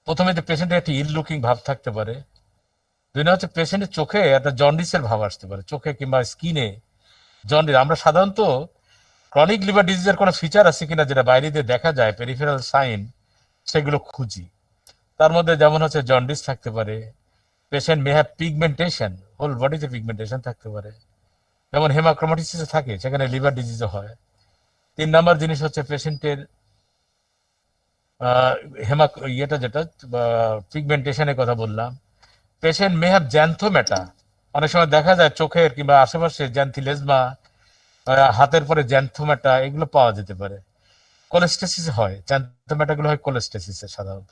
প্রথমে যে পেশেন্টের একটা ইল লুকিং ভাব থাকতে পারে, দুই নম্বর হচ্ছে পেশেন্টের চোখে একটা জন্ডিসের ভাব আসতে পারে, চোখে কিংবা স্কিনে জন্ডিস। আমরা সাধারণত ক্রনিক লিভার ডিজিজের কোনো ফিচার আছে কিনা যেটা বাইরে দিয়ে দেখা যায়, পেরিফেরাল সাইন, সেগুলো খুঁজি। তার মধ্যে যেমন হচ্ছে জন্ডিস থাকতে পারে, patient may have pigmentation, whole বডিতে পিগমেন্টেশন থাকতে পারে, যেমন হেমাক্রোমাটিসিস থাকে, সেখানে লিভার ডিজিজও হয়। 3 নম্বর জিনিস হচ্ছে পেশেন্টের হেমা ইয়েটা যেটা পিগমেন্টেশনের কথা বললাম, পেশেন্ট মে হ্যাভ জ্যান্থোমেটা, অনেক সময় দেখা যায় চোখের কিংবা আশেপাশে জ্যান্থিলেজমা, হাতের পরে জ্যান্থোমেটা, এগুলো পাওয়া যেতে পারে। কোলেস্টেসিস হয়, জ্যান্থোমেটা গুলো হয় কোলেস্টেসিসে সাধারণত।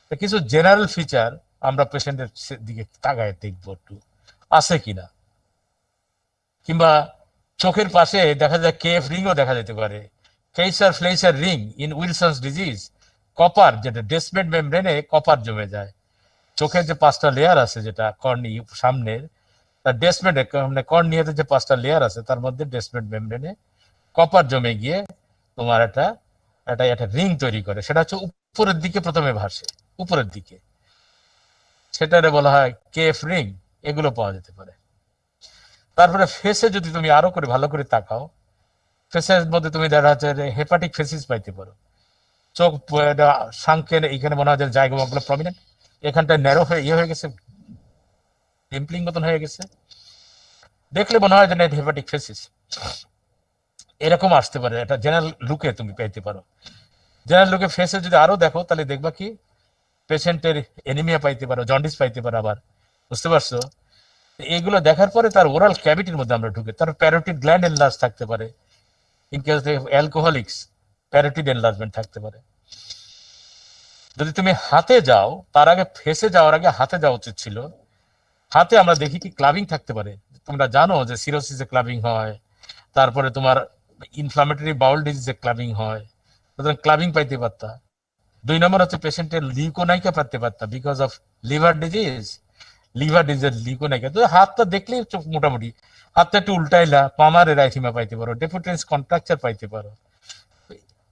তো কিছু জেনারেল ফিচার আমরা পেশেন্টের দিকে তাকায় দেখবো একটু আছে কিনা। কিংবা চোখের পাশে দেখা যায় কেএফ রিংও দেখা যেতে পারে, Kayser Fleischer ring in Wilson's disease. Copper, যেটা ডেসমেন্ট মেমব্রেনে কপার জমে যায়, চোখের যে 5টা লেয়ার আছে, যেটা কর্নি সামনের, তার ডেসমেন্ট মানে কর্নিয়াতে যে 5টা লেয়ার আছে তার মধ্যে ডেসমেন্ট মেমব্রেনে কপার জমে গিয়ে তোমার একটা একটা একটা রিং তৈরি করে, সেটা হচ্ছে উপরের দিকে প্রথমে ভাসে, উপরের দিকে, সেটারে বলা হয় কেএফ রিং। এগুলো পাওয়া যেতে পারে। তারপরে ফেসে যদি তুমি আরো করে ভালো করে তাকাও, ফেসের মধ্যে তুমি দেখা যাচ্ছে হেপাটিক ফেসিস পাইতে পারো। চোখ সাংকের এইখানে মনে হয় যে জায়গাগুলো প্রমিনেন্ট, এখানটা ন্যারো হয়ে ইয়ে হয়ে গেছে, ডিম্পলিং মতন হয়ে গেছে, দেখলে মনে হয় যে নেট হেপাটিক ফেসিস, এরকম আসতে পারে। এটা জেনারেল লুকে তুমি পেতে পারো। জেনারেল লুকে ফেসে যদি আরো দেখো তাহলে দেখবা কি পেশেন্টের এনিমিয়া পাইতে পারো, জন্ডিস পাইতে পারো আবার, বুঝতে পারছো? এগুলো দেখার পরে তার ওরাল ক্যাভিটির মধ্যে আমরা ঢুকে, তার প্যারোটিড গ্ল্যান্ড এনলার্জ থাকতে পারে, ইন কেস অ্যালকোহলিক্স প্যারোটিড এনলার্জমেন্ট থাকতে পারে। যদি তুমি হাতে যাও, তার আগে ফেসে যাওয়ার আগে হাতে যাওয়া উচিত ছিল। হাতে আমরা দেখি কি ক্লাবিং থাকতে পারে, তোমরা জানো যে সিরোসিসে ক্লাবিং হয়, তারপরে তোমার ইনফ্লামেটরি বাউল ডিজিজে ক্লাবিং হয়, সুতরাং ক্লাবিং পাইতে পারতা। 2 নম্বর হচ্ছে পেশেন্টের লিউকোনাইকা পাইতে পারতা, because of liver disease, liver disease leukonychia. তো হাতটা দেখলেই মোটামুটি, হাতটা একটু উল্টাইলা পামার এরাইথিমা পাইতে পারো, ডেফুটেন্স কন্ট্রাকচার পাইতে পারো।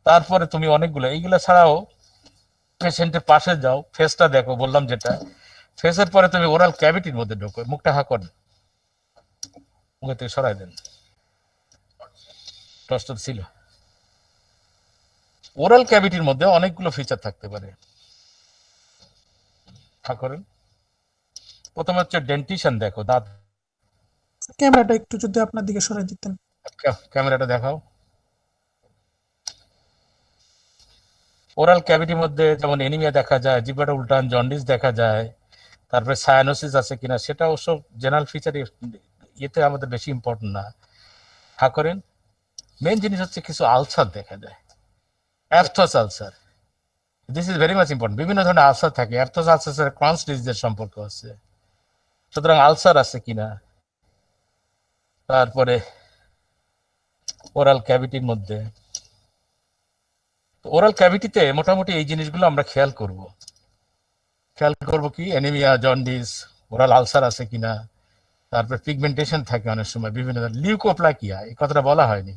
তারপরে তুমি অনেকগুলো এইগুলো ছাড়াও পেশেন্টের পাশে যাও, ফেসটা দেখো, বললাম যেটা, ফেসের পরে তুমি ওরাল ক্যাভিটির মধ্যে ঢোকো, মুখটা হা করেন, মুখে থেকে সরাই দেন, টস্ট ছিল। ওরাল ক্যাভিটির মধ্যে অনেকগুলো ফিচার থাকতে পারে, হা করেন। প্রথমে হচ্ছে ডেন্টিশন দেখো, দাঁত। ক্যামেরাটা একটু যদি আপনার দিকে সরাই দিতেন। ক্যামেরাটা দেখাও। ওরাল ক্যাভিটির মধ্যে যেমন এনিমিয়া দেখা যায়, জিহ্বাটা উল্টান, জন্ডিস দেখা যায়, তারপরে সায়ানোসিস আছে কিনা সেটা অবশ্য জেনারেল ফিচার, ইয়েতে আমাদের বেশি ইম্পর্টেন্ট না। হা করেন। মেন জিনিস হচ্ছে কিছু আলসার দেখা যায়, aphthous ulcer, this is very much important. বিভিন্ন ধরনের আলসার থাকে, অ্যাপথস আলসার ক্রনস ডিজিজের সম্পর্ক আছে, সুতরাং আলসার আছে কিনা। তারপরে ওরাল ক্যাভিটির মধ্যে, ওরাল ক্যাভিটিতে মোটামুটি এই জিনিসগুলো আমরা খেয়াল করব কি অ্যানিমিয়া, জন্ডিস, ওরাল আলসার আছে কিনা, তারপর পিগমেন্টেশন থাকে অনেক সময়, বিভিন্ন লিউকোপ্লাকিয়া, এই কথাটা বলা হয়নি,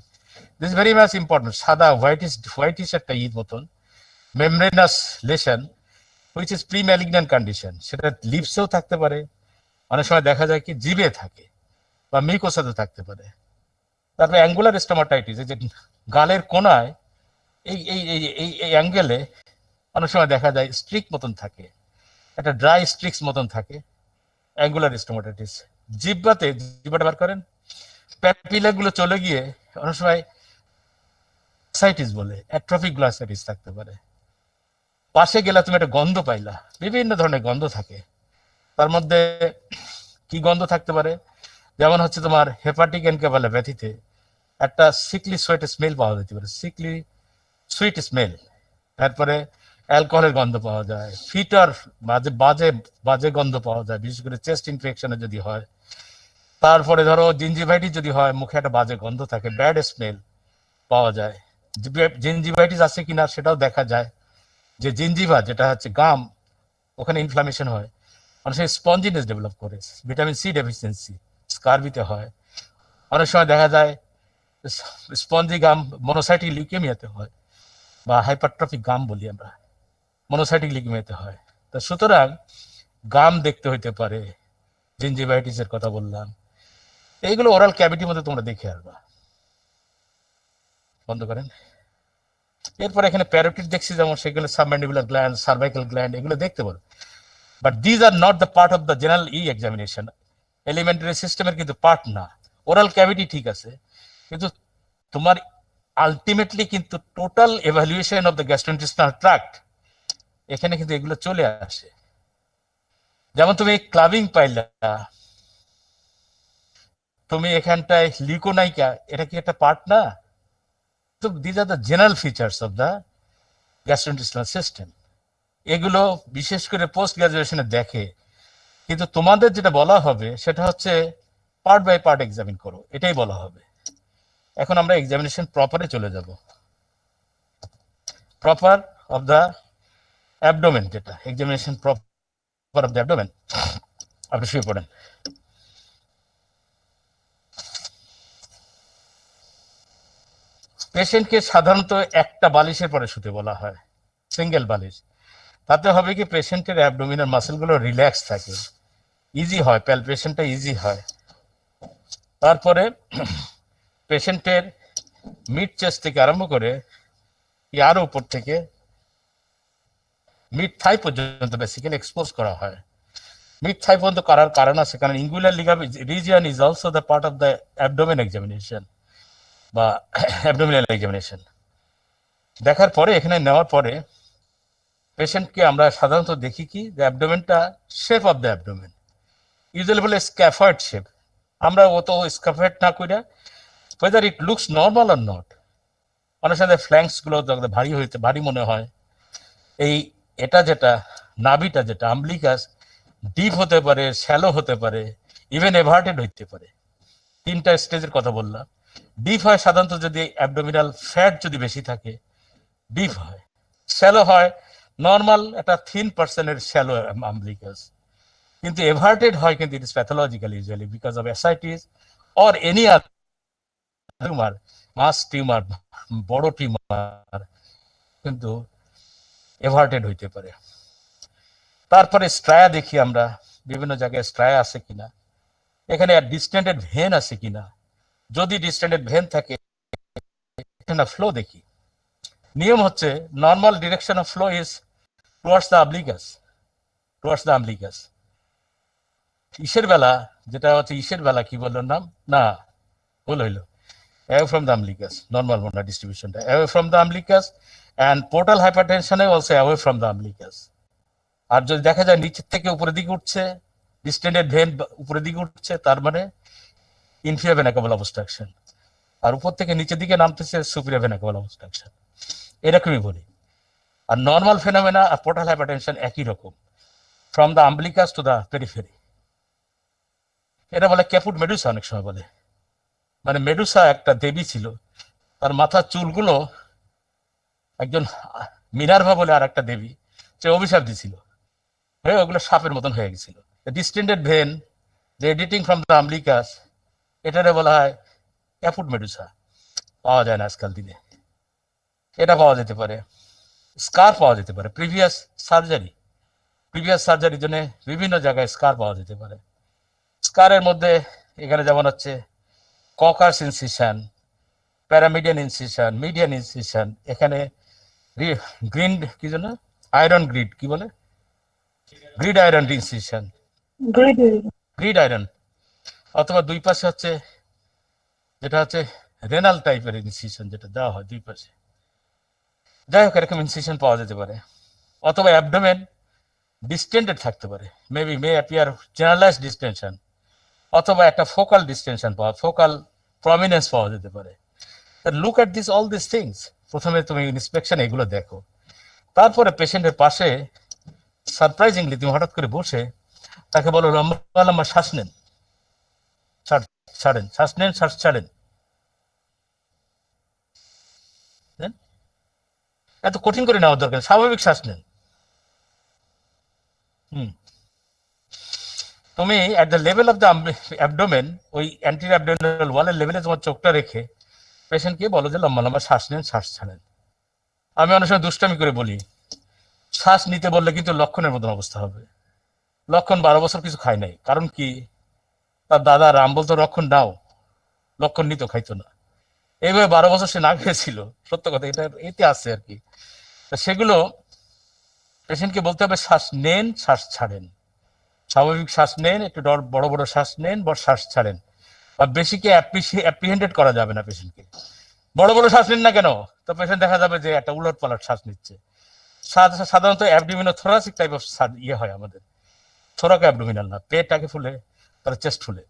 দিস ভেরি মাচ ইম্পর্টেন্ট। সাদা হোয়াইটিস একটা ঈদ মতন membranous lesion, which is pre malignant condition, সেটা লিপসেও থাকতে পারে, অনেক সময় দেখা যায় কি জিভে থাকে বা মিউকোসাতে থাকতে পারে। তারপরে অ্যাঙ্গুলার স্টোমাটাইটিস, এই যে গালের কোনায় এই এই এই এই এই অ্যাঙ্গেলে অনেক সময় দেখা যায় স্ট্রিক মতন থাকে, একটা ড্রাই স্ট্রিক্স মতন থাকে, অ্যাঙ্গুলার স্টোমাটাইটিস। জিব্বাটা বার করেন, প্যাপিলা গুলো চলে গিয়ে অনেক সময় গ্লাসাইটিস বলে, অ্যাট্রফিক গ্লাসাইটিস থাকতে পারে। পাশে গেলে তুমি একটা গন্ধ পাইলা, বিভিন্ন ধরনের গন্ধ থাকে, তার মধ্যে কি গন্ধ থাকতে পারে, যেমন হচ্ছে তোমার হেপাটিক এনকেফালোপ্যাথিতে একটা সিকলি সুইট স্মেল পাওয়া যেতে পারে, সিকলি সুইট স্মেল। তারপরে অ্যালকোহলের গন্ধ পাওয়া যায়, ফিটার বাজে বাজে বাজে গন্ধ পাওয়া যায়, বিশেষ করে চেস্ট ইনফেকশনে যদি হয়। তারপরে ধরো জিঞ্জিভাইটিস যদি হয়, মুখে একটা বাজে গন্ধ থাকে, ব্যাড স্মেল পাওয়া যায়। জিঞ্জিভাইটিস আছে কিনা সেটাও দেখা যায়, যে জিঞ্জিভা যেটা হচ্ছে গাম, ওখানে ইনফ্লামেশন হয়, অনেক সময় স্পঞ্জিনেস ডেভেলপ করে, ভিটামিন সি ডেফিসিয়েন্সি স্কারবিতে হয়। অনেক সময় দেখা যায় স্পঞ্জি গাম মনোসাইটিক লিউকেমিয়াতে হয়, বা হাইপারট্রফিক গাম বলি আমরা, মনোসাইটিক লিউকেমিয়াতে হয়। তা সুতরাং গাম দেখতে হইতে পারে, জিঞ্জিভাইটিসের কথা বললাম, এইগুলো ওরাল ক্যাভিটির মধ্যে তোমরা দেখে আসবা। বন্ধ করেন। এরপর এখানে প্যারোটিড দেখছি, যেমন সেগুলো সাবম্যান্ডিবুলার গ্ল্যান্ড, সার্ভাইকাল গ্ল্যান্ড, এগুলো দেখতে পারো। But these are not the part of the general examination. Elementary সিস্টেমের কিন্তু পার্ট না। ওরাল ক্যাভিটি ঠিক আছে, কিন্তু তোমার আলটিমেটলি কিন্তু total evaluation of the gastrointestinal tract, এখানে কিন্তু এগুলো চলে আসে। যেমন তুমি ক্লাবিং পাইলা, তুমি এখানটায় লিউকোনাইকা, এটা কি একটা পার্ট না? তো these are the general features of the gastrointestinal system. এগুলো বিশেষ করে পোস্ট গ্রাজুয়েশনে দেখে, কিন্তু তোমাদের যেটা বলা হবে সেটা হচ্ছে পার্ট বাই পার্ট এক্সামিন করো, এটাই বলা হবে। এখন আমরা এক্সামিনেশন প্রপারে চলে যাব। প্রপার অফ দ্য অ্যাবডোমেন, যেটা examination proper of the abdomen. আপনি শুয়ে পড়েন। পেশেন্টকে সাধারণত একটা বালিশের পরে শুতে বলা হয়, সিঙ্গেল বালিশ। তাতে হবে কি, পেশেন্টের অ্যাবডোমিনাল মাসেলগুলো রিল্যাক্স থাকে, ইজি হয়, প্যালপেশনটা ইজি হয়। তারপরে পেশেন্টের মিড চেস্ট থেকে আরম্ভ করে আরো উপর থেকে মিড থাই পর্যন্ত বেসিক্যালি এক্সপোজ করা হয়। মিড থাই পর্যন্ত করার কারণ আছে, কারণ inguinal region is also the part of the abdomen examination বা অ্যাবডোমিনাল এক্সামিনেশন। দেখার পরে, এখানে নেওয়ার পরে পেশেন্টকে আমরা সাধারণত দেখি কি, যে অ্যাবডোমেনটা, shape of the abdomen usually বলে স্ক্যাফয়েড শেপ। আমরা অত স্ক্যাফয়েড না কইরা, whether it looks normal or not, অনেক সময় ফ্ল্যাঙ্কস গুলো ভারী মনে হয়। এটা যেটা নাভিটা, যেটা আম্বলিকাস, ডিপ হতে পারে, শ্যালো হতে পারে, ইভেন এভার্টেড হইতে পারে। তিনটা স্টেজের কথা বললাম। ডিপ হয় সাধারণত যদি অ্যাবডোমিনাল ফ্যাট যদি বেশি থাকে, ডিপ হয়। শ্যালো হয় নর্মাল একটা থিন পার্সনের শ্যালো আম্বলিকাস। কিন্তু এভার্টেড হয় কিন্তু it is pathological usually because of ascites or any other tumour, mass tumour, বড় টিউমার কিন্তু এভার্টেড হইতে পারে। তারপরে স্ট্রায়া দেখি আমরা, বিভিন্ন জায়গায় স্ট্রায়া আছে কিনা, এখানে ডিস্টেন্ডেড ভেন আছে কিনা। যদি ডিস্টেন্ডেড ভেন থাকে, ফ্লো দেখি। নিয়ম হচ্ছে normal direction of flow is towards the umbilicus, towards the umbilicus. ইসের বেলা, যেটা হচ্ছে ইসের বেলা, কি বললাম নাম না, ভুল হইলো, away from the umbilicus, normal mona distribution, away from the umbilicus, and portal hypertension also away from the umbilicus. আর যদি দেখা যায় নিচের থেকে উপরের দিকে উঠছে, ডিস্টেন্ডেড ভেন উপরের দিকে উঠছে, তার মানে ইনফিরিয়র ভেনা কেবল অবস্ট্রাকশন। আর উপর থেকে নিচের দিকে নামতেছে সুপিরিয়র ভেনা কেবল অবস্ট্রাকশন, এরকমই বলি। আর নর্মাল ফেনোমেনা আর পোর্টাল হাইপারটেনশন একই রকম, from the umbilicus to the periphery. এটা বলে ক্যাপুট মেডুসা, অনেক সময় বলে। মানে মেডুসা একটা দেবী ছিল, তার মাথার চুলগুলো একজন মিনার্ভা বলে আর একটা দেবী, সে অভিশাপ দিছিল, হয়ে ওগুলো সাপের মতন হয়ে গেছিল। ডিস্টেন্ডেড ভেন, যে এডিটিং ফ্রম দ্য আম্বলিকাস, এটারে বলা হয় ক্যাপুট মেডুসা। পাওয়া যায় না আজকাল দিনে, এটা পাওয়া যেতে পারে। স্কার পাওয়া যেতে পারে, প্রিভিয়াস সার্জারির জন্য বিভিন্ন জায়গায় স্কার পাওয়া যেতে পারে। স্কারের মধ্যে এখানে যেমন হচ্ছে caucus incision, প্যারামিডিয়ান incision, median incision, এখানে গ্রিন কি জন্য আয়রন গ্রিড, কি বলে grid iron incision, grid iron, অথবা দুই পাশে হচ্ছে যেটা হচ্ছে রেনাল টাইপের ইনসিশন, যেটা দেওয়া হয় দুই পাশে। যাই হোক, এরকম ইনসিশন পাওয়া যেতে পারে। অথবা অ্যাবডোমেন ডিস্টেন্ডেড থাকতে পারে, মে অ্যাপিয়ার জেনারেলাইজড ডিস্টেনশন, অথবা একটা ফোকাল ডিস্টেনশন ফোকাল প্রমিনেন্স পাওয়া যেতে পারে। Look at this all this things. প্রথমে তুমি ইন্সপেকশন এগুলো দেখো, তারপরে পেশেন্টের পাশে সারপ্রাইজিংলি তুমি হঠাৎ করে বসে তাকে বলো লম্বা লম্বা শ্বাস নেন, ছাড়েন, শ্বাস নেন, শ্বাস ছাড়েন। এত কঠিন করে নেওয়ার দরকার, স্বাভাবিক শ্বাস নেন। তুমি at the level of the abdomen, ওই অ্যান্টিরিয়র অ্যাবডোমিনাল ওয়ালের লেভেলে তোমার চোখটা রেখে পেশেন্টকে বলো যে লম্বা লম্বা শ্বাস নেন, শ্বাস ছাড়েন। আমি অনেক সময় দুষ্টামি করে বলি, শ্বাস নিতে বললে কিন্তু লক্ষণের মতন অবস্থা হবে। লক্ষণ 12 বছর কিছু খায় নাই, কারণ কি, তার দাদা রাম বলতো লক্ষণ নাও, লক্ষণ নিত, খাইতো না। এইভাবে 12 বছর সে না খেয়েছিল, সত্য কথা, এটা এতে আছে আর কি। তা সেগুলো পেশেন্টকে বলতে হবে, শ্বাস নেন, শ্বাস ছাড়েন, স্বাভাবিক শ্বাস নেন, একটু বড় বড় শ্বাস নেন, বড় শ্বাস ছাড়েন। বা বেশিকে অ্যাপ্রিহেন্ডেড করা যাবে না পেশেন্টকে। বড় বড় শ্বাস নিন না কেন, তো পেশেন্ট দেখা যাবে যে একটা উলট পালট শ্বাস নিচ্ছে। সাধারণত অ্যাবডোমিনাল থোরাসিক টাইপ অফ ইয়ে হয় আমাদের, থোরাক অ্যাবডোমিনাল না, পেটটাকে ফুলে, তার চেস্ট ফুলে।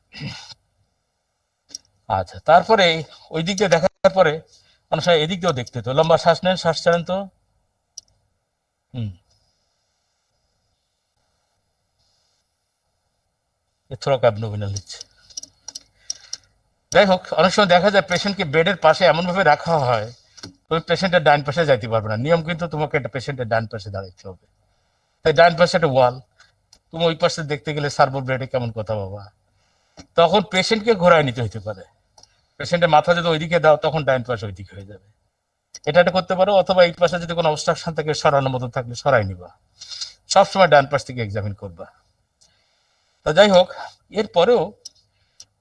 আচ্ছা, তারপরে ওই দিক দিয়ে দেখার পরে অনেক সময় এদিক দিয়েও দেখতে তো, লম্বা শ্বাস নেন, শ্বাস ছাড়েন তো। থোরাক অ্যাবডোমিনাল নিচ্ছে। যাই হোক, অনেক সময় দেখা যায় পেশেন্টকে বেডের পাশে এমন ভাবে রাখা হয়, তুমি পেশেন্টের ডান পাশে যাইতে পারবে না। নিয়ম কিন্তু তোমাকে একটা পেশেন্টের ডান পাশে দাঁড়াইতে হবে। তাই ডান পাশে একটা ওয়াল, তুমি ওই পাশে দেখতে গেলে সার্ভো ব্রেডে কেমন কথা বাবা, তখন পেশেন্টকে ঘোরায় নিতে হইতে পারে। পেশেন্টের মাথা যদি ওইদিকে দাও, তখন ডান পাশে ওইদিকে হয়ে যাবে। এটা একটা করতে পারো, অথবা এই পাশে যদি কোনো অবস্ট্রাকশন থাকে সরানোর মতো থাকলে সরাই নিবা। সবসময় ডান পাশ থেকে এক্সামিন করবা। তা যাই হোক, এরপরেও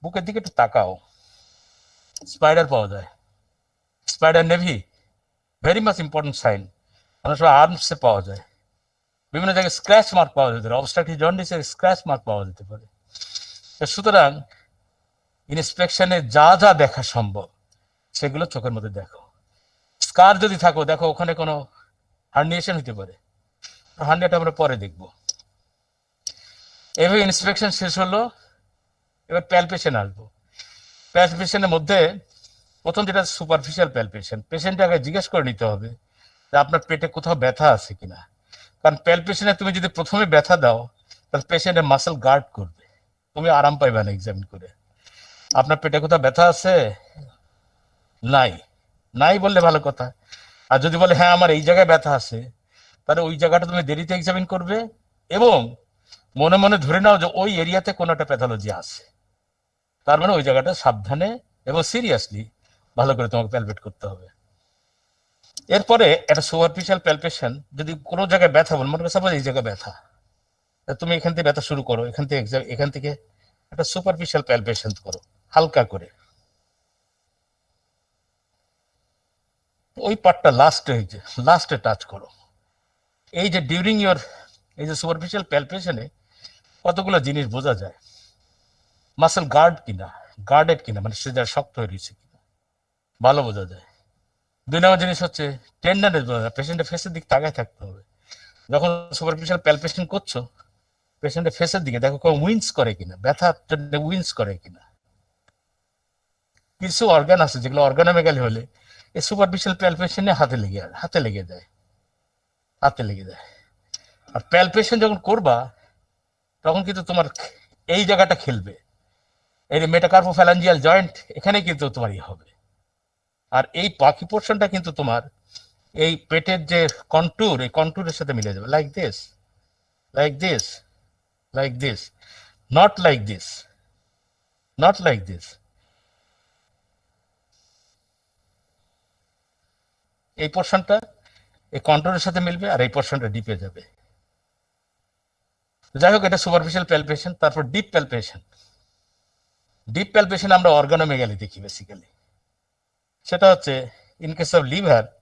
বুকের দিকে একটু তাকাও, স্পাইডার পাওয়া যায়, spider naevi, very much important sign. অনেক সময় আর্মসে পাওয়া যায়, বিভিন্ন জায়গায় স্ক্র্যাচ মার্ক পাওয়া যেতে পারে, অবস্ট্রাকটিভ জন্ডিসের স্ক্র্যাচ মার্ক পাওয়া যেতে পারে। সুতরাং ইন্সপেকশনে যা যা দেখা সম্ভব সেগুলো চোখের মধ্যে দেখো। স্কার যদি থাকো, দেখো ওখানে কোনো হার্নিয়েশন হতে পারে, হার্নিয়াটা আমরা পরে দেখবো। এভাবে ইন্সপেকশন শেষ হলো, এবার প্যালপেশন আসবো। প্যালপেশনের মধ্যে প্রথম যেটা সুপারফিশিয়াল প্যালপেশন, পেশেন্টকে আগে জিজ্ঞেস করে নিতে হবে যে আপনার পেটে কোথাও ব্যথা আছে কিনা। কারণ প্যালপেশনে তুমি যদি প্রথমে ব্যথা দাও, তাহলে পেশেন্টের মাসেল গার্ড করবে, তুমি আরাম পাইবে না এক্সামিন করে। আপনার পেটে কোথাও ব্যথা আছে, নাই, নাই বললে ভালো কথা। আর যদি বলে হ্যাঁ আমার এই জায়গায় ব্যথা আছে, তাহলে ওই জায়গাটা তুমি দেরিতে এক্সামিন করবে, এবং মনে মনে ধরে নাও যে ওই এরিয়াতে কোনো একটা প্যাথোলজি আছে। তার মানে ওই জায়গাটা সাবধানে এবং সিরিয়াসলি ভালো করে তোমাকে প্যালপেট করতে হবে। এরপরে একটা সুপারফিশিয়াল প্যালপেশন, যদি কোনো জায়গায় ব্যথা, বল মনে করো এই জায়গায় ব্যথা, তুমি এখান থেকে ব্যথা শুরু করো, এখান থেকে একটা সুপারফিশিয়াল প্যালপেশন করো হালকা করে। ওই পার্টটা লাস্টে টাচ করো। এই যে ডিউরিং ইয়োর এই যে সুপারফিশিয়াল প্যালপেশনে কতগুলো জিনিস বোঝা যায়, মাসেল গার্ডেড কিনা, মানে সে যা শক্ত হয়ে রয়েছে কিনা, ভালো বোঝা যায়। 2 নম্বর জিনিস হচ্ছে টেন্ডারনেস বোঝা যায়, পেশেন্টের ফেসের দিক তাকায় থাকতে হবে। যখন সুপারফিশিয়াল প্যালপেশন করছো, পেশেন্টের ফেসের দিকে দেখো কেউ উইন্স করে কিনা, ব্যথার জন্য উইন্স করে কিনা। কিছু অর্গান আছে যেগুলো অর্গানোমেগালি হলে এই সুপারফিশিয়াল প্যালপেশনে হাতে লেগে যায়। আর প্যালপেশন যখন করবা, তখন কিন্তু তোমার এই জায়গাটা খেলবে, এই মেটাকার্পোফ্যালাঞ্জিয়াল জয়েন্ট, এখানে কিন্তু তোমার হবে। আর এই বাকি পোর্শনটা কিন্তু তোমার এই পেটের যে কন্টুর, এই কন্টুরের সাথে মিলে যাবে, like this, like this, like this, not like this, not like this. এই পোর্শনটা এই কন্ট্রোলের সাথে মিলবে, আর এই পোর্শনটা ডিপে যাবে। যাই হোক, এটা সুপারফিশিয়াল প্যালপেশন। তারপর ডিপ প্যালপেশন আমরা অর্গানোমেগালি দেখি বেসিক্যালি। সেটা হচ্ছে ইন কেস অফ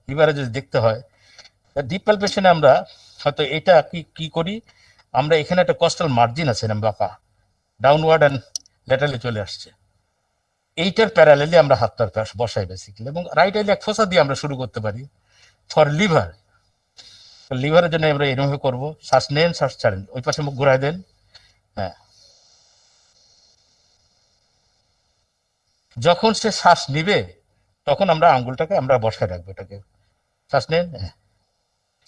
লিভারে যদি দেখতে হয়, ডিপ প্যালপেশনে আমরা হয়তো এটা কি করি, আমরা এখানে একটা কস্টাল মার্জিন আছে না, বাঁকা ডাউনওয়ার্ড অ্যান্ড ল্যাটারালি চলে আসছে, এইটার প্যারালেলি আমরা হাতটা বসাই বেসিক্যালি, এবং রাইট ইলিয়াক ফোসা দিয়ে আমরা শুরু করতে পারি ফর লিভারের জন্য আমরা এরকম করবো, শ্বাস নেন, শ্বাস ছাড়েন, ওই পাশে মুখ ঘুরাই দেন। হ্যাঁ, যখন সে শ্বাস নিবে, তখন আমরা আঙ্গুলটাকে আমরা বসায় রাখবো, এটাকে শ্বাস নেন, হ্যাঁ,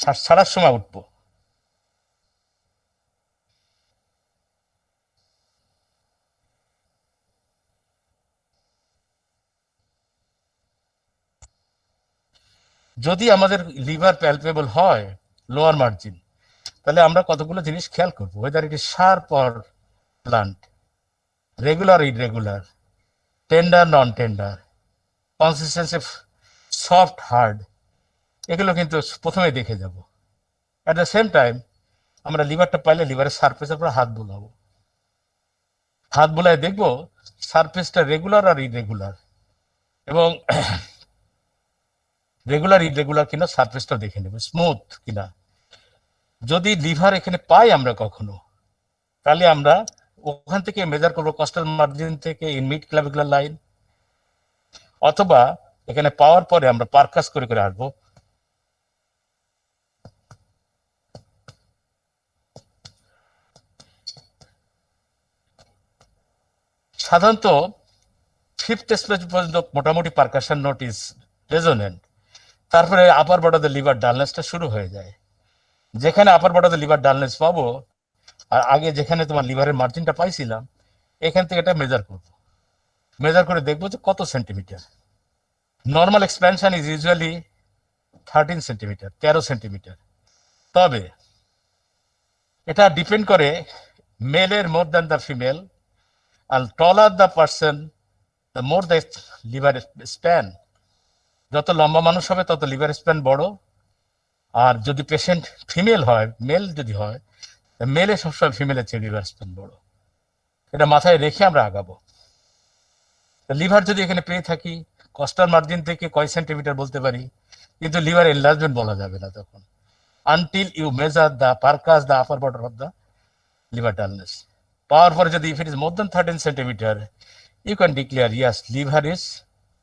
শ্বাস ছাড়ার সময় উঠবো। যদি আমাদের লিভার প্যালপেবল হয়, লোয়ার মার্জিন, তাহলে আমরা কতগুলো জিনিস খেয়াল করবো, weather it is sharp or blunt, regular irregular, tender non tender, consistency soft hard, এগুলো কিন্তু প্রথমে দেখে যাব। অ্যাট দ্য সেম টাইম আমরা লিভারটা পাইলে লিভারের সারফেসের উপর হাত বুলাবো, হাত বুলায় দেখবো সারফেসটা রেগুলার আর ইরেগুলার, এবং রেগুলার ইরেগুলার কিনা সারফেসটা দেখে নেবে, স্মুথ কিনা। যদি লিভার এখানে পাই আমরা কখনো, তাহলে আমরা ওখান থেকে মেজার করবো কস্টাল মার্জিন থেকে ইন মিড ক্লাভিকুলার লাইন, অথবা এখানে পাওয়ার পরে আমরা পারকাস করে করে আসবো। সাধারণত ফিফথ স্টেজ পর্যন্ত মোটামুটি পারকাশন নোট ইজ রেজোনেন্ট, তারপরে আপার বর্ডার লিভার ডালনেসটা শুরু হয়ে যায়। যেখানে আপার বর্ডার লিভার ডালনেস পাবো, আর আগে যেখানে তোমার লিভারের মার্জিনটা পাইছিলাম, এখান থেকে এটা মেজার করবো, মেজার করে দেখবো যে কত centimetre. Normal expansion is usually 13 centimetre, 13 centimetre. তবে এটা ডিপেন্ড করে মেলের মোর দ্যান দ্য ফিমেল, আর taller the person the more the liver span. যত লম্বা মানুষ হবে তত লিভার স্প্যান বড়, আর যদি পেশেন্ট ফিমেল হয়, মেল যদি হয়, মেলে সবসময় ফিমেলের চেয়ে লিভার স্প্যান বড়। এটা মাথায় রেখে আমরা আগাবো। লিভার যদি এখানে পেয়ে থাকি, কস্টাল মার্জিন থেকে কয় সেন্টিমিটার বলতে পারি, কিন্তু লিভার এনলার্জমেন্ট বলা যাবে না তখন, until you measure the percuss the upper border of the liver dullness. পাওয়ার পরে যদি if it is more than 13 centimeter, you can declare yes, liver is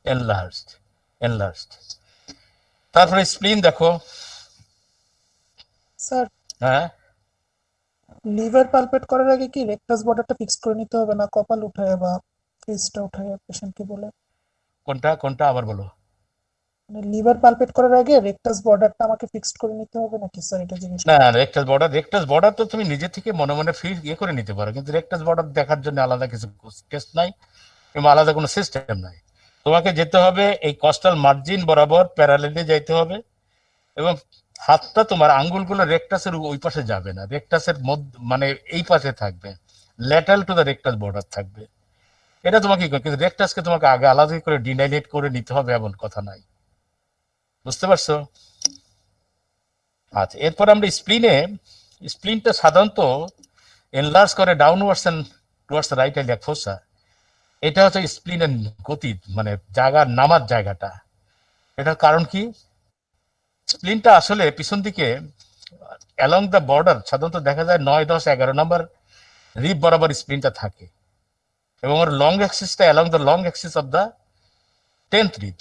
enlarged. তারপরে স্প্লিন দেখো। স্যার, হ্যাঁ, লিভার পালপেট করার আগে কি রেকটাস বর্ডারটা ফিক্স করে নিতে হবে, না কপাল উঠায় বা ফেসটা উঠায় পেশেন্টকে বলে? কোনটা কোনটা আবার বলো। মানে লিভার পালপেট করার আগে রেকটাস বর্ডারটা আমাকে ফিক্সড করে নিতে হবে নাকি স্যার, এটা জিজ্ঞেস না, করছি। রেকটাস বর্ডার তো তুমি নিজে থেকে মনে মনে ফিল করে নিতে পারো, কিন্তু রেকটাস বর্ডার দেখার জন্য আলাদা কিছু টেস্ট নাই কিংবা আলাদা কোনো সিস্টেম নাই। তোমাকে যেতে হবে এই কস্টাল মার্জিন বরাবর প্যারালেলে যাইতে হবে, এবং হাতটা তোমার আঙ্গুলগুলো রেকটাসের ওই পাশে যাবে না, রেকটাসের মধ্যে মানে এই পাশে থাকবে, lateral to the rectus border থাকবে। এটা তোমাকে কিন্তু রেকটাসকে তোমাকে আগে আলাদা করে ডিনাইলেট করে নিতে হবে এমন কথা নাই, বুঝতে পারছো? আচ্ছা, এরপর আমরা স্প্লিনটা সাধারণত এনলার্জ করে downwards and towards right iliac fossa. এটা হচ্ছে স্প্লিনের গতি, মানে জায়গার নামার জায়গাটা। এটার কারণ কি, স্প্লিনটা আসলে পিছন দিকে অ্যালং দ্য বর্ডার সাধারণত দেখা যায় 9, 10, 11 নম্বর রিব বরাবর স্প্লিনটা থাকে, এবং ওর লং অ্যাক্সিসটা along the long axis of the 10th rib.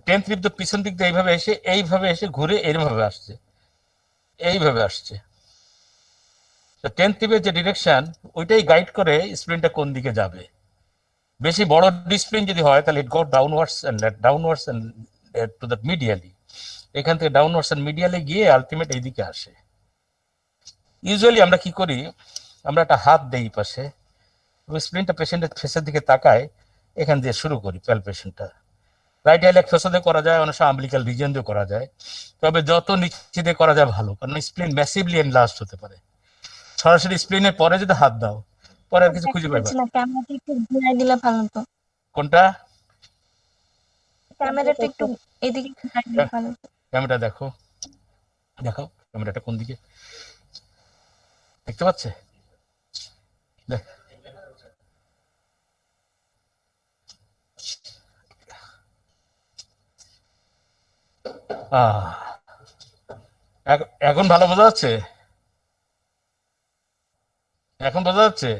10th rib তো পিছন দিক দিয়ে এইভাবে এসে ঘুরে এইভাবে আসছে। তো 10th রিবের যে ডিরেকশন, ওইটাই গাইড করে স্প্লিনটা কোন দিকে যাবে। বেশি বড় ডিসপ্লিন যদি হয় তাহলে it go downwards and to the medially, এখান থেকে ডাউনওয়ার্ডস এন্ড মিডিয়ালে গিয়ে আলটিমেট এইদিকে আসে। ইউজুয়ালি আমরা কি করি, আমরা একটা হাত দেই পাশে, স্প্লিনটা পেশেন্টের ফেসের দিকে তাকায়, এখান দিয়ে শুরু করি প্যালপেশনটা। রাইট ইলিয়াক ফোসা দিয়ে করা যায়, অনেক সময় আম্বিলিক্যাল রিজিয়ন দিয়ে করা যায়, তবে যত নিচে দিয়ে করা যায় ভালো, কারণ স্প্লিন ম্যাসিভলি এনলার্জড হতে পারে। সরাসরি স্প্লিনের পরে যদি হাত দাও, পরে আর কিছু খুঁজে পাবে না। ক্যামেরাটা একটু ঘুরাই দিলে ভালো হতো। কোনটা? ক্যামেরাটা একটু এদিকে ঘুরাই দিলে ভালো হতো। ক্যামেরা দেখো, ক্যামেরাটা কোন দিকে দেখতে পাচ্ছে? দেখ, এখন ভালো বোঝা যাচ্ছে? এখন বোঝা যাচ্ছে?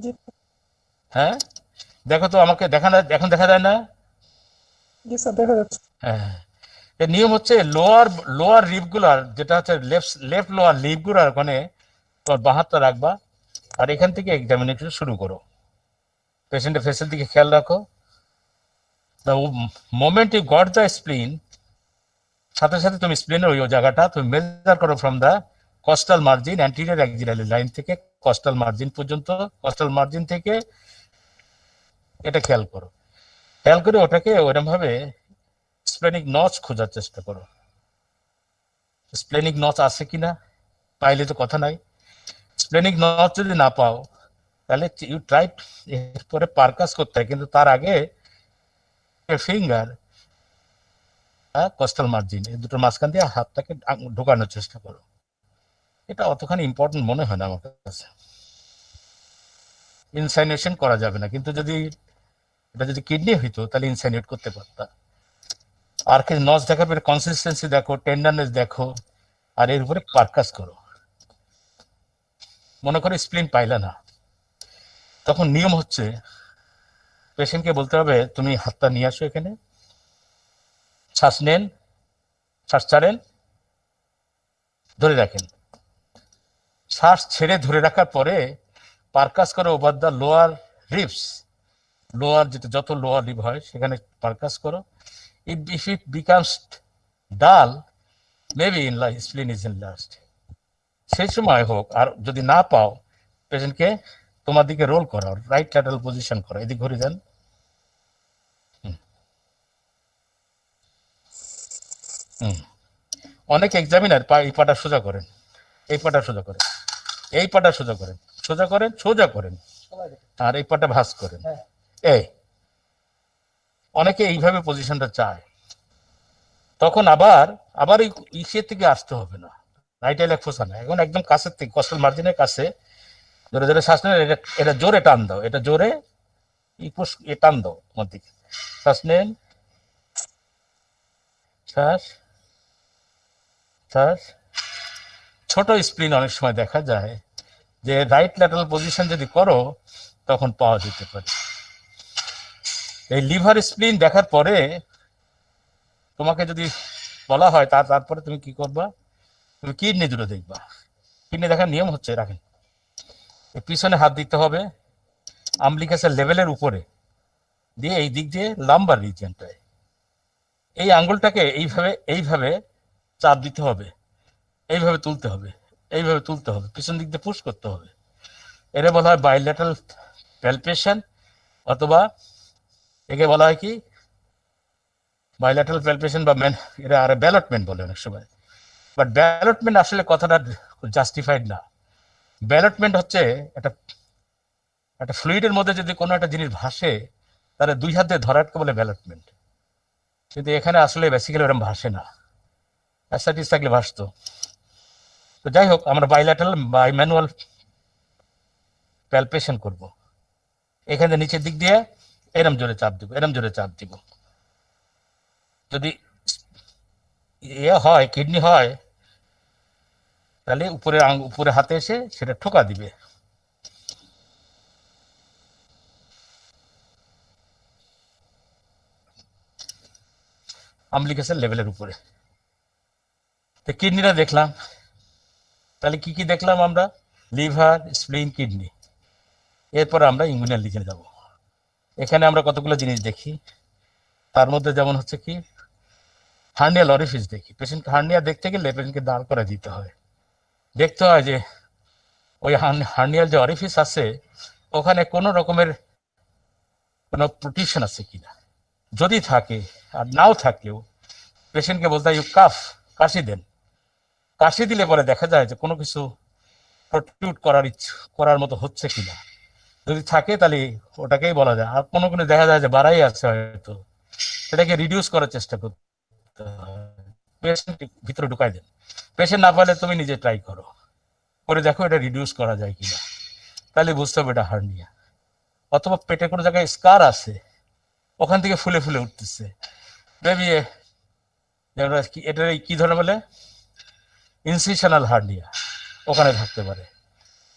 জি হ্যাঁ, দেখো তো, আমাকে এখন দেখা যায় না? জি স্যার, দেখা যাচ্ছে। হ্যাঁ, এর নিয়ম হচ্ছে লোয়ার রিব গুলার, যেটা হচ্ছে লেফট লোয়ার লিব গুলার ওখানে তোমার বাঁ হাতটা রাখবা, আর এখান থেকে এক্সামিনেশন শুরু করো। পেশেন্টের ফেসের দিকে খেয়াল রাখো। The moment you got the spleen, সাথে সাথে তুমি স্প্লিনের ওই জায়গাটা তুমি মেজার করো from the costal margin anterior axillary line থেকে কস্টাল মার্জিন পর্যন্ত। কস্টাল মার্জিন থেকে এটা খেয়াল করে ওটাকে ওইরকম ভাবে স্প্লেনিক নচ খোঁজার চেষ্টা করো। স্প্লেনিক নচ আছে কিনা, পাইলে তো কথা নাই। স্প্লেনিক নচ যদি না পাও, তাহলে ইউ ট্রাই এরপরে পারকাস করতে হয়, কিন্তু তার আগে ফিঙ্গার কস্টাল মার্জিন, এই দুটোর মাঝখান দিয়ে হাতটাকে ঢোকানোর চেষ্টা করো। এটা অতখানি ইম্পর্টেন্ট মনে হয় না আমার কাছে। ইনসাইনেশন করা যাবে না, কিন্তু যদি এটা যদি কিডনি হইতো তাহলে ইনসাইনেট করতে পারতাম। আর কি নজ দেখার পরে কনসিস্টেন্সি দেখো, টেন্ডারনেস দেখো, আর এর উপরে পারকাস করো। মনে করো স্প্লিন পাইলা না, তখন নিয়ম হচ্ছে পেশেন্টকে বলতে হবে তুমি হাতটা নিয়ে আসো এখানে, শ্বাস নেন, শ্বাস ছাড়েন, ধরে রাখেন, শ্বাস ছেড়ে ধরে রাখার পরে পারকাস করো over the lower ribs, lower যেটা যত লোয়ার রিব হয় সেখানে পারকাস করো। ইফ ইট বিকামস ডাল, maybe in স্প্লিন is in last, সেই সময় হোক। আর যদি না পাও, পেশেন্টকে তোমার দিকে রোল করো, রাইট ল্যাটারাল পজিশন করো, এদিক ঘুরে যান। অনেক এক্সামিনার এই পাটা সোজা করেন, এই পাটা সোজা করেন, এই পাটা সোজা করেন, সোজা করেন, সোজা করেন, আর এই পাটা ভাঁজ করেন। এই অনেকে এইভাবে পজিশনটা চায়, তখন আবার আবার এই ইসের থেকে আসতে হবে না, রাইট এলেক ফোসা না, এখন একদম কাছের থেকে কস্টাল মার্জিনের কাছে জোরে জোরে শ্বাস নেন, এটা জোরে টান দাও, এটা জোরে টান দাও আমার দিকে, শ্বাস নেন, শ্বাস, শ্বাস। ছোট স্প্লিন অনেক সময় দেখা যায় যে রাইট ল্যাটারাল পজিশন যদি করো তখন পাওয়া যেতে পারে। এই লিভার স্প্লিন দেখার পরে তোমাকে যদি বলা হয় তারপরে তুমি কি করবা, তুমি কিডনি দুটো দেখবা। কিডনি দেখার নিয়ম হচ্ছে, রাখেন, পিছনে হাত দিতে হবে আম্বলিকাসের লেভেলের উপরে দিয়ে, এই দিক দিয়ে লাম্বার রিজিয়নটায় এই আঙ্গুলটাকে এইভাবে এইভাবে চাপ দিতে হবে, এইভাবে তুলতে হবে, এইভাবে তুলতে হবে, পিছন দিক দিয়ে পুশ করতে হবে। এরা বলা হয় বাইল্যাটারাল প্যালপেশন, অথবা একে বলা হয় কি বাইল্যাটারাল প্যালপেশন, বা এরা আর ব্যালটমেন্ট বলে অনেক সময়। বাট ব্যালটমেন্ট আসলে কথাটা জাস্টিফাইড না। ব্যালটমেন্ট হচ্ছে একটা একটা ফ্লুইডের মধ্যে যদি কোনো একটা জিনিস ভাসে তাহলে দুই হাত দিয়ে ধরাটকে বলে ব্যালটমেন্ট, কিন্তু এখানে আসলে বেসিক্যালি ওরকম ভাসে না, অ্যাসাইটিস থাকলে ভাসতো। তো যাই হোক, আমরা বাইল্যাটারাল ম্যানুয়াল প্যালপেশন করব, এখানে নিচের দিক দিয়ে এরম জোরে চাপ দিব, এরম জোরে চাপ দিব। যদি হয় কিডনি হয় তাহলে উপরে উপরে হাতে এসে সেটা ঠোকা দিবে। আমলিকাসের লেভেলের উপরে। তো কিডনিটা দেখলাম, তাহলে কি কি দেখলাম আমরা, লিভার, স্প্লিন, কিডনি। এরপরে আমরা ইঙ্গুইনাল লিজনে যাব। এখানে আমরা কতগুলো জিনিস দেখি, তার মধ্যে যেমন হচ্ছে কি হার্নিয়াল অরিফিস দেখি। পেশেন্টকে হার্নিয়া দেখতে গেলে পেশেন্টকে দাঁড় করে দিতে হয়, দেখতে হয় যে ওই হার্নিয়াল যে অরিফিস আছে ওখানে কোনো রকমের কোনো প্রোটেকশন আছে কিনা। যদি থাকে আর নাও থাকলেও পেশেন্টকে বলতে হয় ইউ কাফ, কাশি দেন। কাশি দিলে পরে দেখা যায় যে কোনো কিছু প্রটিউট করার মতো হচ্ছে কিনা। যদি থাকে তাহলে ওটাকেই বলা যায়। আর কোনো কোনো দেখা যায় যে বাড়াই আছে হয়তো, সেটাকে রিডিউস করার চেষ্টা করতে হয়, পেশেন্ট ভিতরে ঢুকাই দেন। পেশেন্ট না পারলে তুমি নিজে ট্রাই করো, করে দেখো এটা রিডিউস করা যায় কিনা, তাহলে বুঝতে হবে এটা হার্নিয়া। অথবা পেটে কোনো জায়গায় স্কার আছে, ওখান থেকে ফুলে ফুলে উঠতেছে, মেবি এটা কি ধরনের বলে ইনসিশনাল হার্নিয়া, ওখানে থাকতে পারে।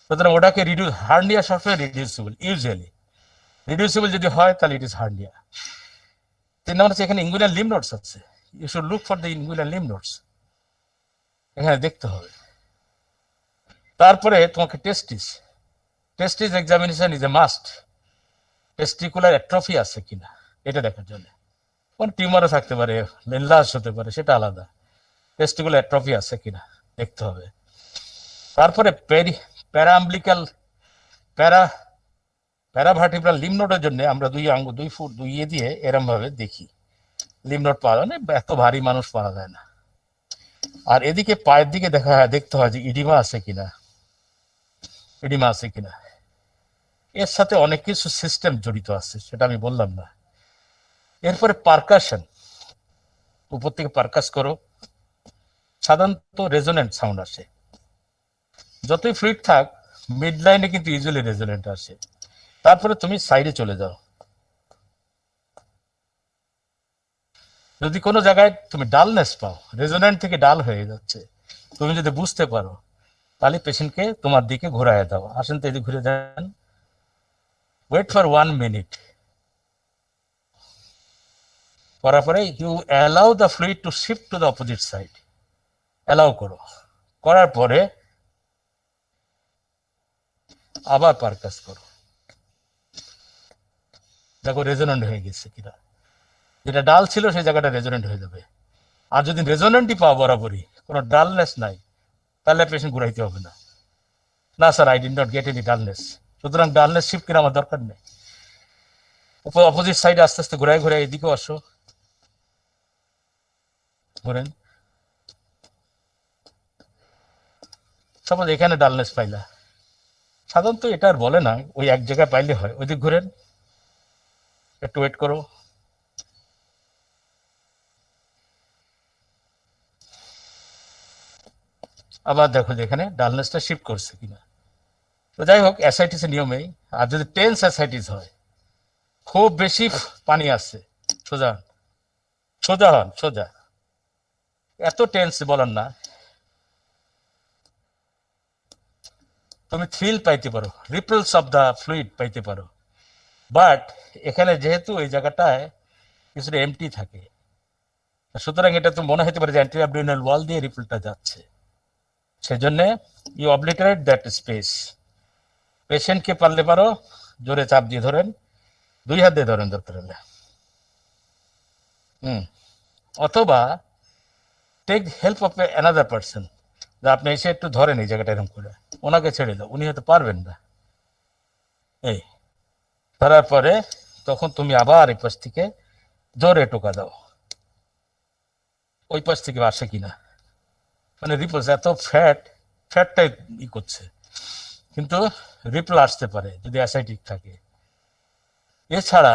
সুতরাং ওটাকে রিডিউস, হার্নিয়া সবসময় রিডিউসিবল, ইউজুয়ালি রিডিউসিবল যদি হয় তাহলে ইট ইজ হার্নিয়া। 3 নম্বর হচ্ছে এখানে ইঙ্গুইনাল লিম্ফ নোডস আছে, you should look for the inguinal lymph nodes, এখানে দেখতে হবে। তারপরে তোমাকে testis examination is a must. Testicular atrophy আছে কিনা এটা দেখার জন্য, কোন টিউমারও থাকতে পারে, এনলার্জ হতে পারে, সেটা আলাদা। টেস্টিকুলার অ্যাট্রফি আছে কিনা দেখতে হবে। তারপরে প্যারাম্বলিক্যাল প্যারাভার্টিব্রাল লিম্ফ নোডের জন্য আমরা 2 ফুট 2 ইয়ে দিয়ে এরম ভাবে দেখি, লিম্ফ নোড পাওয়া যায় না, এত ভারী মানুষ পাওয়া যায় না। আর এদিকে পায়ের দিকে দেখতে হয় যে ইডিমা আছে কিনা, এর সাথে অনেক কিছু সিস্টেম জড়িত আছে, সেটা আমি বললাম না। এরপরে পারকাশন, উপর থেকে পারকাস করো, সাধারণত রেজোনেন্ট সাউন্ড আসে। যতই ফ্লুইড থাক মিড লাইনে কিন্তু ইউজুয়ালি রেজোনেন্ট আসে। তারপরে তুমি সাইডে চলে যাও। যদি কোনো জায়গায় তুমি ডালনেস পাও, রেজোনেন্ট থেকে ডাল হয়ে যাচ্ছে, তুমি যদি বুঝতে পারো, তাহলে পেশেন্টকে তোমার দিকে ঘোরায় দাও। আসেন তো এদিকে ঘুরে যান। Wait for 1 minute. করার পরে you allow the fluid to shift to the opposite side. Allow করো। করার পরে আবার পারকাস করো। দেখো রেজোনেন্ট হয়ে গেছে কিনা। যেটা ডাল ছিল সেই জায়গাটা রেজোনেন্ট হয়ে যাবে। আর যদি রেজোনেন্টই পাও বরাবরই, কোনো ডালনেস নাই, তাহলে পেশেন্ট ঘুরাইতে হবে না। না sir, I did not get any dullness, সুতরাং ডালনেস শিফট কিনা আমার দরকার নেই। অপোজিট সাইডে আস্তে আস্তে ঘুরাই ঘুরাই এদিকেও আসো, ঘুরেন। সাপোজ এখানে ডালনেস পাইলা, সাধারণত এটা আর বলে না, ওই এক জায়গায় পাইলে হয়। ওইদিক ঘুরেন, একটু ওয়েট করো। আবার দেখো যে এখানে ডালনেসটা শিফট করছে কিনা। তো যাই হোক, অ্যাসাইটিস এর নিয়মেই। আর যদি টেন্স অ্যাসাইটিস হয়, খুব বেশি পানি আসছে, সোজা হন, সোজা হন, সোজা। এত টেন্স বলার না, তুমি থ্রিল পাইতে পারো, রিপলস অফ দ্য ফ্লুইড পাইতে পারো। বাট এখানে যেহেতু এই জায়গাটায় কিছুটা এমটি থাকে, সুতরাং এটা তো মনে হতে পারে যে অ্যান্টি অ্যাবডোমিনাল ওয়াল দিয়ে রিপলটা যাচ্ছে। সেজন্য ইউ অবলিটারেট দ্যাট স্পেস। পেশেন্টকে পারলে পারো জোরে চাপ দিয়ে ধরেন, 2 হাত দিয়ে ধরেন দরকার হলে। অথবা take help of another person, যে আপনি এসে একটু ধরেন এই জায়গাটা এরকম করে, ওনাকে ছেড়ে দাও, উনি হয়তো পারবেন না। এই ধরার পরে তখন তুমি আবার এই পাশ থেকে জোরে টোকা দাও, ওই পাশ থেকে আসে কিনা। মানে রিপোজ এত ফ্যাটটাই ই করছে, কিন্তু রিপল আসতে পারে যদি অ্যাসাইটিক থাকে। এছাড়া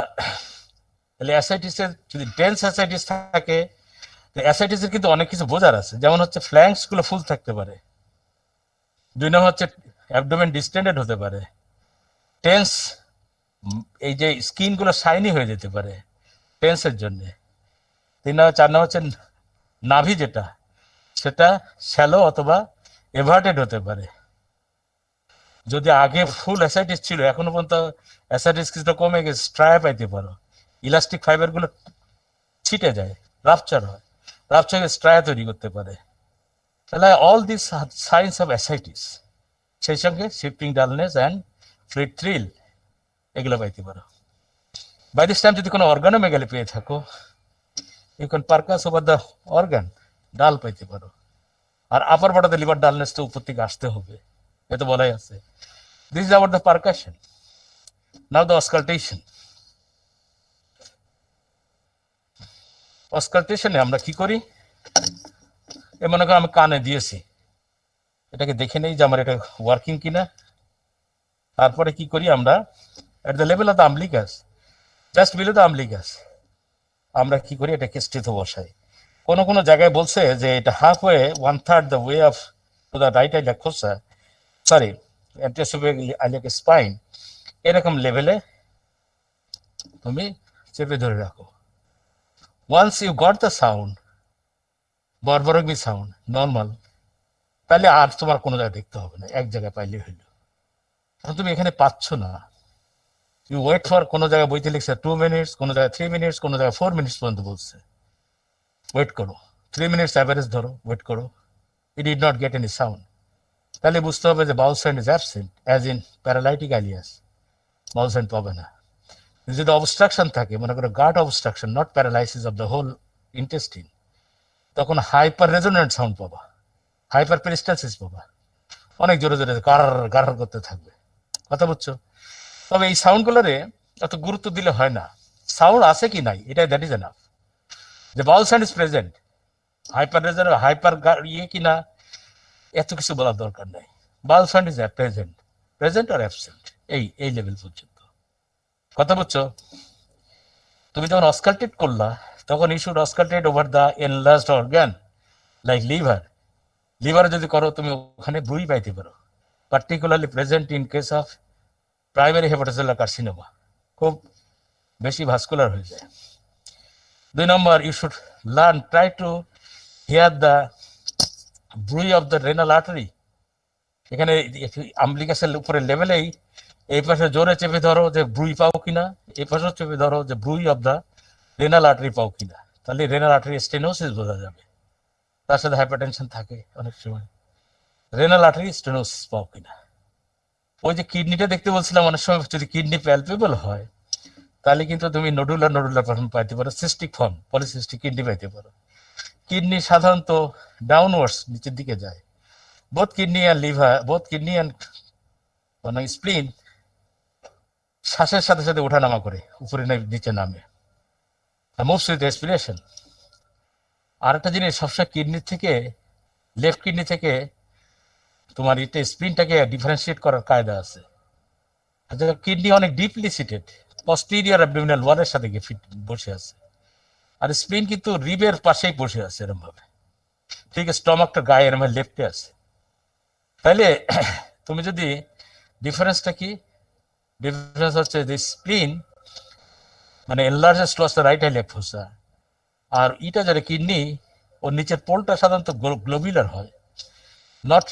তাহলে অ্যাসাইটিসের যদি ডেন্স অ্যাসাইটিস থাকে, অ্যাসাইটিসের কিন্তু অনেক কিছু বোঝার আছে। যেমন হচ্ছে ফ্ল্যাঙ্কস গুলো ফুল থাকতে পারে, 2 নম্বর হচ্ছে অ্যাবডোমেন ডিস্টেন্ডেড হতে পারে, টেন্স এই যে স্কিন গুলো শাইনি হয়ে যেতে পারে টেন্সের জন্য। 3 নম্বর 4 নম্বর হচ্ছে নাভি যেটা, সেটা শ্যালো অথবা এভার্টেড হতে পারে। যদি আগে ফুল অ্যাসাইটিস ছিল, এখনো পর্যন্ত অ্যাসাইটিস কিছুটা কমে গেছে, স্ট্রায়া পাইতে পারো, ইলাস্টিক ফাইবার গুলো ছিটে যায়, রাপচার হয়, রাপচার স্ট্রায়া তৈরি করতে পারে। তাহলে all this signs of ascites, সেই সঙ্গে shifting dullness and fluid thrill, এগুলো পাইতে পারো। বাই দিস টাইম যদি কোনো অর্গানোমেগালি পেয়ে থাকো, you can percuss over the organ, dull পাইতে পারো। আর আপার বডিতে লিভার ডালনেস তো উপর থেকে আসতে হবে, এ তো বলাই আছে। This is about the percussion. Now the auscultation. অস্কাল্টেশনে আমরা কি করি, এ মনে করো আমি কানে দিয়েছি, এটাকে দেখে নেই যে আমার এটা ওয়ার্কিং কিনা। তারপরে কি করি আমরা, at the level of the umbilicus, just below the umbilicus, আমরা কি করি, এটাকে স্থিত বসাই। কোনো কোনো জায়গায় বলছে যে এটা half way, 1/3 the way of to the right iliac fossa, sorry anterior superior iliac spine, এরকম লেভেলে তুমি চেপে ধরে রাখো। Once you got the sound, borborygmi sound normal, তাহলে আর তোমার কোনো জায়গায় দেখতে হবে না, এক জায়গায় পাইলে হইলো। এখন তুমি এখানে পাচ্ছ না, ইউ ওয়েট ফর, কোনো জায়গায় বইতে লিখছে 2 মিনিটস, কোনো জায়গায় 3 মিনিটস, কোনো জায়গায় 4 মিনিটস পর্যন্ত বলছে। ওয়েট করো, 3 মিনিটস অ্যাভারেজ ধরো, ওয়েট করো, it did not get any sound, তাহলে বুঝতে হবে যে bowel sound is absent, as in paralytic ileus, bowel sound পাবে না। যদি অবস্ট্রাকশন থাকে, মনে করো gut obstruction, not paralysis of the whole intestine, তখন হাইপার রেজোনেন্ট সাউন্ড পাবা, হাইপার পেরিস্টালসিস পাবা, অনেক জোরে জোরে গার গার করতে থাকবে। কথা বুঝছো? তবে এই সাউন্ডগুলোরে এত গুরুত্ব দিলে হয় না, সাউন্ড আছে কি নাই এটাই, দ্যাট ইজ এনাফ। যে bowel sound is present, hyper resonant, hyper ইয়ে কিনা, এত কিছু বলার দরকার নাই। Bowel sound is present, present আর অ্যাবসেন্ট, এই লেভেল পর্যন্ত। কথা বুঝছো? তুমি যখন অস্কাল্টেট করলা, তখন you should auscultate over the enlarged organ like liver. লিভারে যদি করো তুমি ওখানে ব্রুই পাইতে পারো, particularly present in case of primary hepatocellular carcinoma, খুব বেশি ভাস্কুলার হয়ে যায়। 2 নম্বর, you should learn try to hear the bruit of the renal artery. এখানে আম্বলিকাসের উপরে লেভেলেই এই পাশে জোরে চেপে ধরো যে ব্রুই পাও কিনা, এই পাশে চেপে ধরো যে ব্রুই অফ দ্য রেনাল আর্টারি পাও কিনা, তাহলে রেনাল আর্টারি স্টেনোসিস বোঝা যাবে। তার সাথে হাইপারটেনশন থাকে অনেক সময়, রেনাল আর্টারি স্টেনোসিস পাও কিনা। ওই যে কিডনিটা দেখতে বলছিলাম, অনেক সময় যদি কিডনি প্যালপেবল হয় তাহলে কিন্তু তুমি নোডুলার ফর্ম পাইতে পারো, সিস্টিক ফর্ম, পলিসিস্টিক কিডনি পাইতে পারো। কিডনি সাধারণত ডাউনওয়ার্ডস, নিচের দিকে যায়। Both kidney and liver, both kidney and মানে স্প্লিন শ্বাসের সাথে সাথে ওঠানামা করে, উপরে নিচে নামে, মুভস উইথ রেসপিরেশন। আর একটা জিনিস, সবসময় কিডনির থেকে, লেফট কিডনি থেকে তোমার এটা স্প্লিনটাকে ডিফারেন্সিয়েট করার কায়দা আছে। কিডনি অনেক ডিপলি সিটেড, পস্টেরিয়র অ্যাবডোমিনাল ওয়ালের সাথে গিয়ে ফিট বসে আছে, আর স্প্লিন কিন্তু রিবের পাশেই বসে আছে এরম ভাবে, ঠিক স্টমাকটা গায়ে এরম লেফটে আছে। তাহলে তুমি যদি ডিফারেন্সটা কি, ডিফারেন্স হচ্ছে যে স্প্লিন মানে enlarges loss the right left fossa, আর ইটা যারা কিডনি ওর নিচের পোলটা সাধারণত গ্লোবিউলার হয়, নট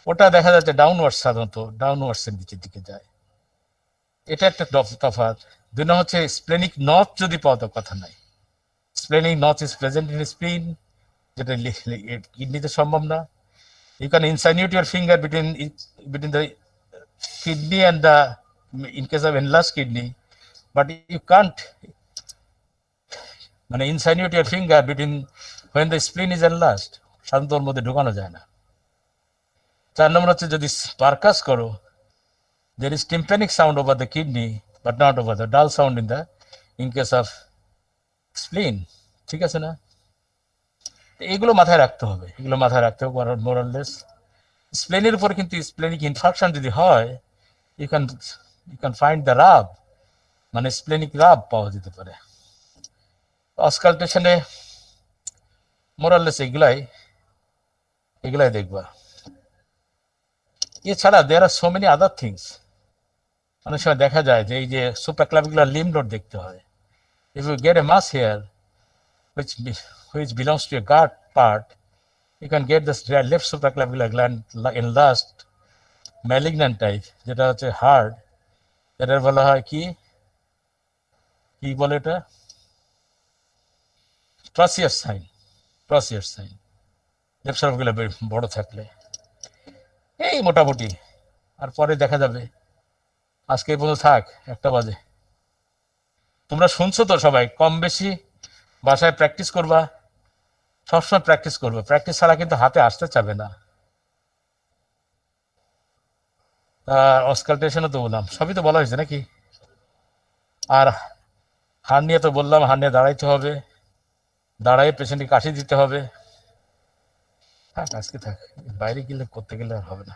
ওটা দেখা যাচ্ছে ডাউনওয়ার্ডস, সাধারণত ডাউনওয়ার্ডস এর নিচের দিকে যায়। এটা একটা তফাৎ। 2 নম্বর হচ্ছে স্প্লেনিক নচ যদি পাও তো কথা নাই। Splenic notch is present in স্প্লিন, যেটা কিডনিতে সম্ভব না। You can insinuate your finger between the kidney and the, in case of enlarged kidney, but you can't মানে insinuate your finger between when the spleen is enlarged, সাধারণত ওর মধ্যে ঢোকানো যায় না। 4 নম্বর হচ্ছে যদি পারকাস করো, there is tympanic sound over the kidney but not over the dull sound in case of spleen, ঠিক আছে না? এগুলো মাথায় রাখতে হবে, মোরাললেস। স্প্লেনের উপর কিন্তু স্প্লেনিক ইনফাকশন যদি হয়, ইউ ক্যান ফাইন্ড দ্য রাব, মানে স্প্লেনিক রাব পাওয়া যেতে পারে। অস্কালটেশনে মোরাললেস এগুলাই দেখবা। এছাড়া দেয়ার আর সো মেনি আদার থিংস। অনেক সময় দেখা যায় যে এই যে সুপ্রাক্লাভিকুলার লিম্ব নোড দেখতে হয়। If you get a mass here which belongs to a guard part, you can get this left supraclavicular gland enlarged, malignant type, যেটা হচ্ছে হার্ড, যেটা বলা হয় কি বলে এটা, ট্রাসিয়াস সাইন, লেফট সার্ভিকুলার বড় থাকলে। এই মোটামুটি, আর পরে দেখা যাবে। আজকে এই পর্যন্ত থাক, 1টা বাজে। তোমরা শুনছো তো সবাই, কম বেশি বাসায় প্র্যাকটিস করবা, সবসময় প্র্যাকটিস করবে, প্র্যাকটিস ছাড়া কিন্তু হাতে আসতে চাবে না। অস্কালটেশনও তো বললাম, সবই তো বলা হয়েছে নাকি। আর হার্নিয়া তো বললাম, হার্নিয়া দাঁড়াইতে হবে, দাঁড়াই পেশেন্টকে কাশি দিতে হবে। থাক, আজকে থাক, বাইরে গেলে করতে গেলে আর হবে না।